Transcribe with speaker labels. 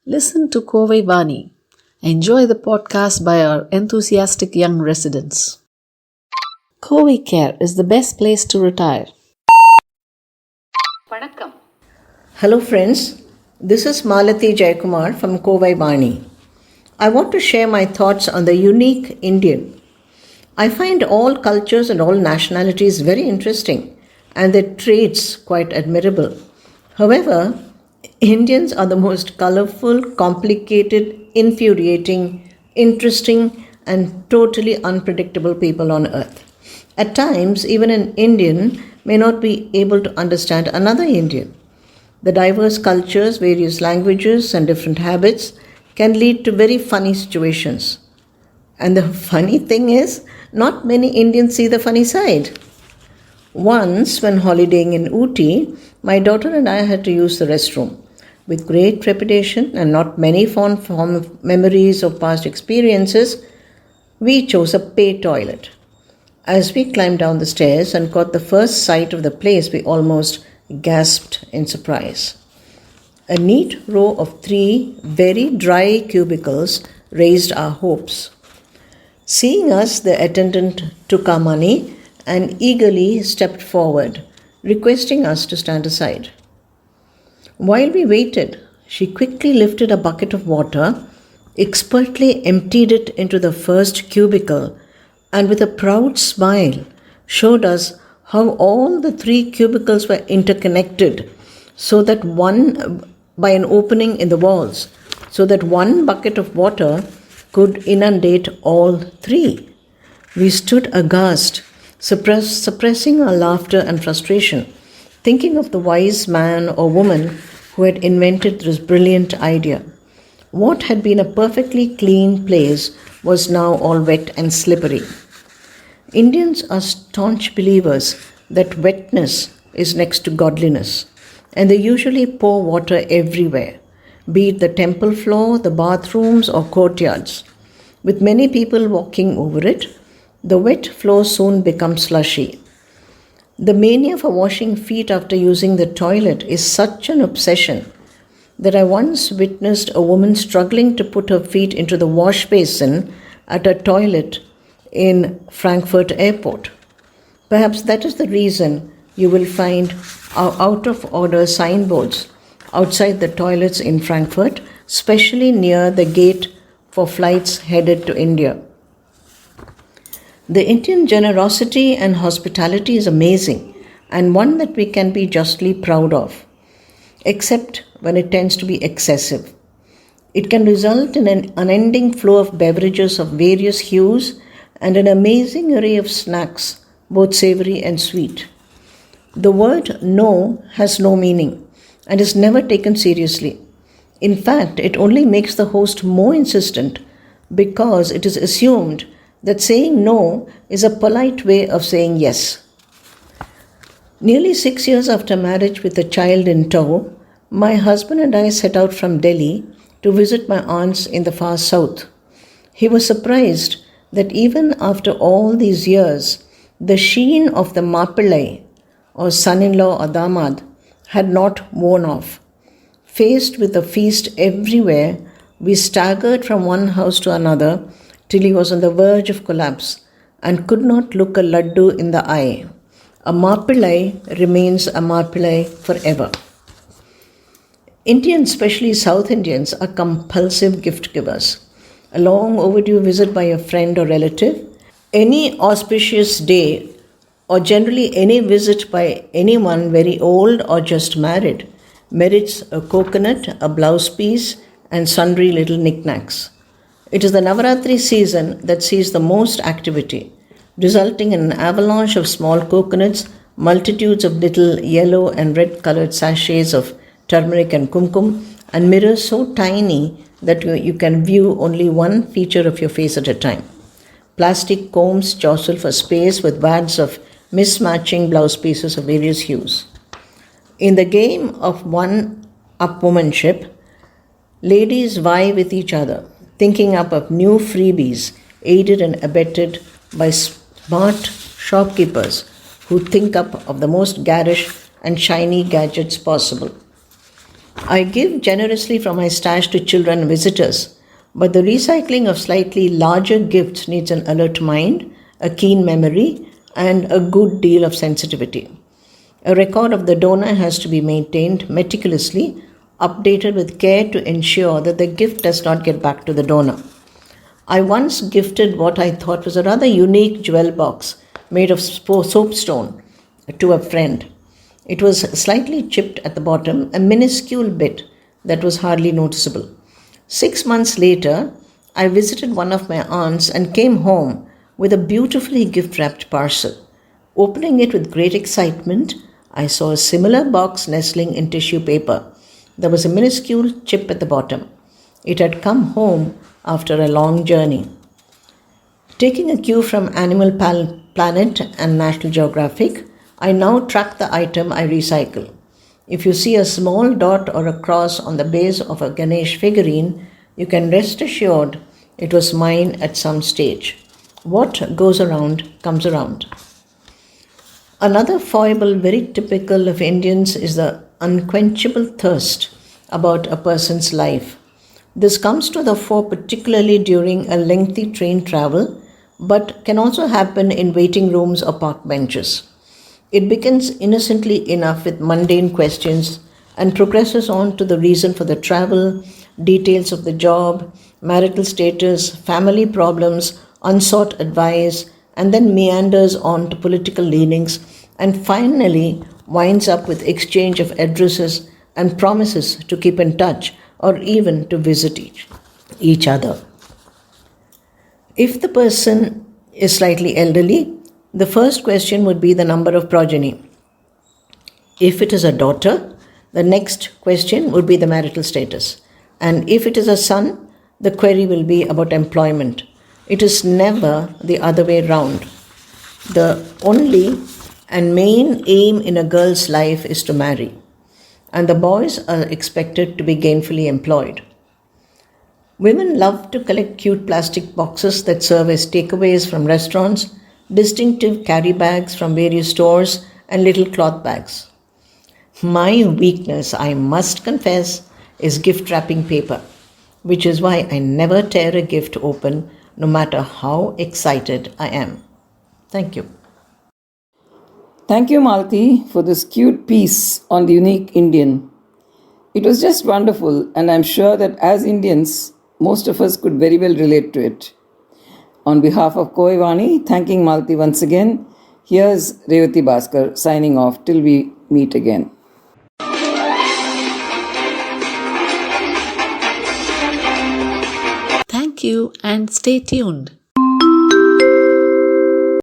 Speaker 1: Listen to Kovai Vani. Enjoy the podcast by our enthusiastic young residents. Kovai Care is the best place to retire.
Speaker 2: Vanakkam. Hello friends, this is Malathi Jaikumar from Kovai Vani. I want to share my thoughts on the unique Indian. I find all cultures and all nationalities very interesting and their traits quite admirable. However, Indians are the most colorful, complicated, infuriating, interesting, and totally unpredictable people on earth. At times, even an Indian may not be able to understand another Indian. The diverse cultures, various languages, and different habits can lead to very funny situations. And the funny thing is, not many Indians see the funny side. Once, when holidaying in Ooty, my daughter and I had to use the restroom. With great trepidation and not many fond memories of past experiences, we chose a pay toilet. As we climbed down the stairs and caught the first sight of the place, we almost gasped in surprise. A neat row of 3 very dry cubicles raised our hopes. Seeing us, the attendant took our money and eagerly stepped forward, requesting us to stand aside. While we waited, she quickly lifted a bucket of water, expertly emptied it into the first cubicle, and with a proud smile showed us how all the 3 cubicles were interconnected so that by an opening in the walls, so that one bucket of water could inundate all 3. We stood aghast, suppressing our laughter and frustration, thinking of the wise man or woman who had invented this brilliant idea. What had been a perfectly clean place was now all wet and slippery. Indians are staunch believers that wetness is next to godliness, and they usually pour water everywhere, be it the temple floor, the bathrooms, or courtyards. With many people walking over it, the wet floor soon becomes slushy. The mania for washing feet after using the toilet is such an obsession that I once witnessed a woman struggling to put her feet into the wash basin at a toilet in Frankfurt Airport. Perhaps that is the reason you will find out of order signboards outside the toilets in Frankfurt, especially near the gate for flights headed to India. The Indian generosity and hospitality is amazing and one that we can be justly proud of, except when it tends to be excessive. It can result in an unending flow of beverages of various hues and an amazing array of snacks, both savory and sweet. The word no has no meaning and is never taken seriously. In fact, it only makes the host more insistent because it is assumed that saying no is a polite way of saying yes. Nearly 6 years after marriage with a child in tow, my husband and I set out from Delhi to visit my aunts in the far south. He was surprised that even after all these years, the sheen of the Mapillai, or son-in-law or damad, had not worn off. Faced with a feast everywhere, we staggered from one house to another till he was on the verge of collapse and could not look a laddu in the eye. A Mapillai remains a Mapillai forever. Indians, especially South Indians, are compulsive gift givers. A long overdue visit by a friend or relative, any auspicious day, or generally any visit by anyone very old or just married, merits a coconut, a blouse piece, and sundry little knickknacks. It is the Navaratri season that sees the most activity, resulting in an avalanche of small coconuts, multitudes of little yellow and red colored sachets of turmeric and kumkum, and mirrors so tiny that you can view only one feature of your face at a time. Plastic combs jostle for space with wads of mismatching blouse pieces of various hues. In the game of one-upwomanship, ladies vie with each other, thinking up of new freebies, aided and abetted by smart shopkeepers who think up of the most garish and shiny gadgets possible. I give generously from my stash to children and visitors, but the recycling of slightly larger gifts needs an alert mind, a keen memory, and a good deal of sensitivity. A record of the donor has to be maintained meticulously, updated with care to ensure that the gift does not get back to the donor. I once gifted what I thought was a rather unique jewel box made of soapstone to a friend. It was slightly chipped at the bottom, a minuscule bit that was hardly noticeable. 6 months later, I visited one of my aunts and came home with a beautifully gift wrapped parcel. Opening it with great excitement, I saw a similar box nestling in tissue paper. There was a minuscule chip at the bottom. It had come home after a long journey. Taking a cue from Animal Planet and National Geographic, I now track the item I recycle. If you see a small dot or a cross on the base of a Ganesh figurine, you can rest assured it was mine at some stage. What goes around comes around. Another foible very typical of Indians is the unquenchable thirst about a person's life. This comes to the fore particularly during a lengthy train travel, but can also happen in waiting rooms or park benches. It begins innocently enough with mundane questions and progresses on to the reason for the travel, details of the job, marital status, family problems, unsought advice, and then meanders on to political leanings and finally winds up with exchange of addresses and promises to keep in touch or even to visit each other. If the person is slightly elderly, the first question would be the number of progeny. If it is a daughter, the next question would be the marital status. And if it is a son, the query will be about employment. It is never the other way round. The only and main aim in a girl's life is to marry, and the boys are expected to be gainfully employed. Women love to collect cute plastic boxes that serve as takeaways from restaurants, distinctive carry bags from various stores, and little cloth bags. My weakness, I must confess, is gift wrapping paper, which is why I never tear a gift open, no matter how excited I am. Thank you.
Speaker 3: Thank you, Malathi, for this cute piece on the unique Indian. It was just wonderful, and I'm sure that as Indians, most of us could very well relate to it. On behalf of Kovai Vani, thanking Malathi once again, here's Revati Bhaskar signing off till we meet again.
Speaker 1: Thank you and stay tuned.